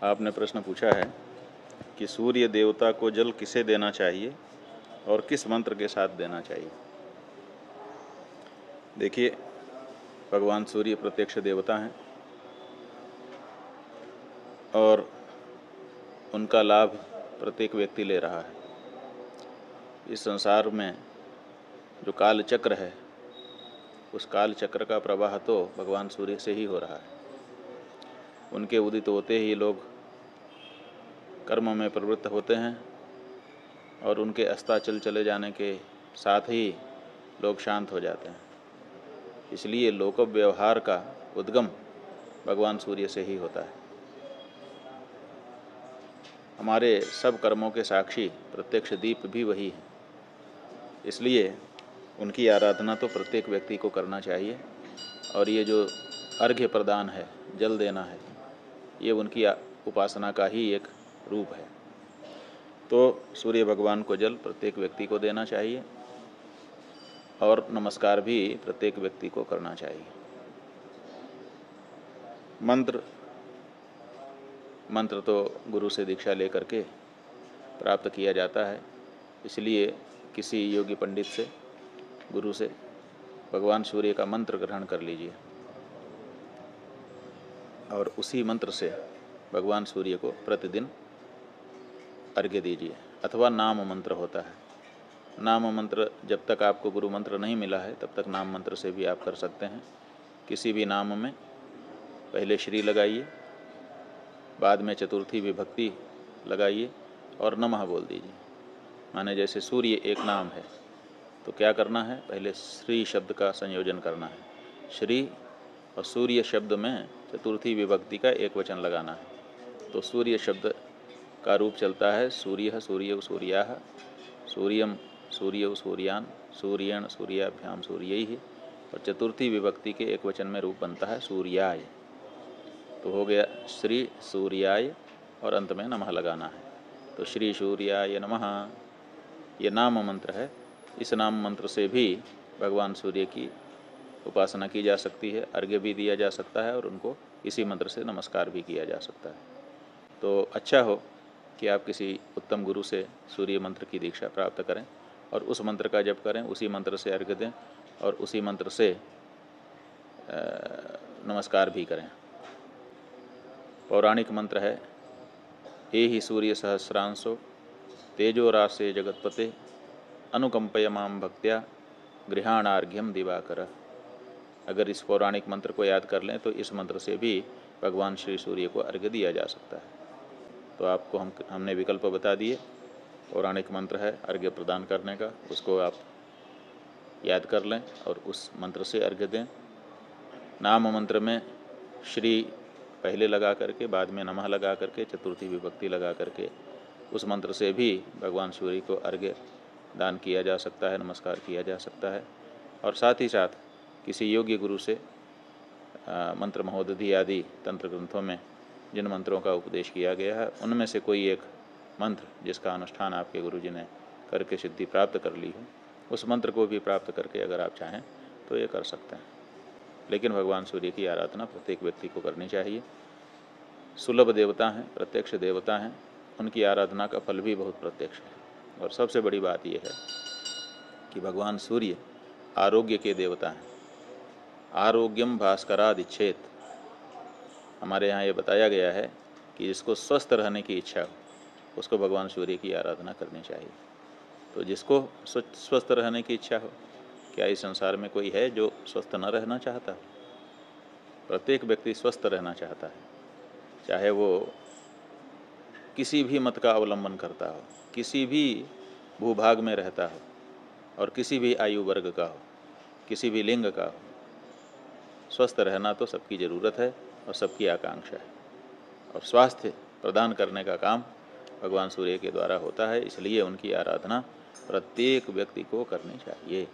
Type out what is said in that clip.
आपने प्रश्न पूछा है कि सूर्य देवता को जल किसे देना चाहिए और किस मंत्र के साथ देना चाहिए। देखिए, भगवान सूर्य प्रत्यक्ष देवता हैं और उनका लाभ प्रत्येक व्यक्ति ले रहा है। इस संसार में जो काल चक्र है, उस काल चक्र का प्रवाह तो भगवान सूर्य से ही हो रहा है। उनके उदित होते ही लोग कर्म में प्रवृत्त होते हैं और उनके अस्ताचल चले जाने के साथ ही लोग शांत हो जाते हैं। इसलिए लोक व्यवहार का उद्गम भगवान सूर्य से ही होता है। हमारे सब कर्मों के साक्षी प्रत्यक्ष दीप भी वही हैं। इसलिए उनकी आराधना तो प्रत्येक व्यक्ति को करना चाहिए। और ये जो अर्घ्य प्रदान है, जल देना है, ये उनकी उपासना का ही एक रूप है। तो सूर्य भगवान को जल प्रत्येक व्यक्ति को देना चाहिए और नमस्कार भी प्रत्येक व्यक्ति को करना चाहिए। मंत्र तो गुरु से दीक्षा लेकर के प्राप्त किया जाता है। इसलिए किसी योगी पंडित से, गुरु से भगवान सूर्य का मंत्र ग्रहण कर लीजिए और उसी मंत्र से भगवान सूर्य को प्रतिदिन अर्घ्य दीजिए। अथवा नाम मंत्र होता है। नाम मंत्र जब तक आपको गुरु मंत्र नहीं मिला है तब तक नाम मंत्र से भी आप कर सकते हैं। किसी भी नाम में पहले श्री लगाइए, बाद में चतुर्थी विभक्ति लगाइए और नमः बोल दीजिए। माने जैसे सूर्य एक नाम है तो क्या करना है, पहले श्री शब्द का संयोजन करना है। श्री और सूर्य शब्द में चतुर्थी विभक्ति का एक वचन लगाना है। तो सूर्य शब्द का रूप चलता है सूर्य सूर्य सूर्याः, सूर्यम सूर्य सूर्यान, सूर्येण सूर्याभ्याम सूर्यैः। और चतुर्थी विभक्ति के एक वचन में रूप बनता है सूर्याय। तो हो गया श्री सूर्याय और अंत में नमः लगाना है। तो श्री सूर्याय नमः ये नाम मंत्र है। इस नाम मंत्र से भी भगवान सूर्य की उपासना की जा सकती है, अर्घ्य भी दिया जा सकता है और उनको इसी मंत्र से नमस्कार भी किया जा सकता है। तो अच्छा हो कि आप किसी उत्तम गुरु से सूर्य मंत्र की दीक्षा प्राप्त करें और उस मंत्र का जप करें, उसी मंत्र से अर्घ्य दें और उसी मंत्र से नमस्कार भी करें। पौराणिक मंत्र है, एहि सूर्य सहस्रांशो तेजो रासे जगतपते अनुकंपय माम भक्त्या गृहाणार्घ्यम दिवाकर। अगर इस पौराणिक मंत्र को याद कर लें तो इस मंत्र से भी भगवान श्री सूर्य को अर्घ्य दिया जा सकता है। तो आपको हमने विकल्प बता दिए। पौराणिक मंत्र है अर्घ्य प्रदान करने का, उसको आप याद कर लें और उस मंत्र से अर्घ्य दें। नाम मंत्र में श्री पहले लगा करके, बाद में नमः लगा करके, चतुर्थी विभक्ति लगा करके उस मंत्र से भी भगवान सूर्य को अर्घ्य दान किया जा सकता है, नमस्कार किया जा सकता है। और साथ ही साथ किसी योग्य गुरु से मंत्र महोदधि आदि तंत्र ग्रंथों में जिन मंत्रों का उपदेश किया गया है उनमें से कोई एक मंत्र जिसका अनुष्ठान आपके गुरु जी ने करके सिद्धि प्राप्त कर ली हो, उस मंत्र को भी प्राप्त करके अगर आप चाहें तो ये कर सकते हैं। लेकिन भगवान सूर्य की आराधना प्रत्येक व्यक्ति को करनी चाहिए। सुलभ देवता हैं, प्रत्यक्ष देवता हैं, उनकी आराधना का फल भी बहुत प्रत्यक्ष है। और सबसे बड़ी बात यह है कि भगवान सूर्य आरोग्य के देवता हैं। आरोग्यम भास्करादिच्छेत। हमारे यहाँ ये बताया गया है कि जिसको स्वस्थ रहने की इच्छा हो उसको भगवान सूर्य की आराधना करनी चाहिए। तो जिसको स्वस्थ रहने की इच्छा हो, क्या इस संसार में कोई है जो स्वस्थ न रहना चाहता? प्रत्येक व्यक्ति स्वस्थ रहना चाहता है, चाहे वो किसी भी मत का अवलंबन करता हो, किसी भी भूभाग में रहता हो और किसी भी आयु वर्ग का हो, किसी भी लिंग का हो। स्वस्थ रहना तो सबकी ज़रूरत है और सबकी आकांक्षा है। और स्वास्थ्य प्रदान करने का काम भगवान सूर्य के द्वारा होता है। इसलिए उनकी आराधना प्रत्येक व्यक्ति को करनी चाहिए।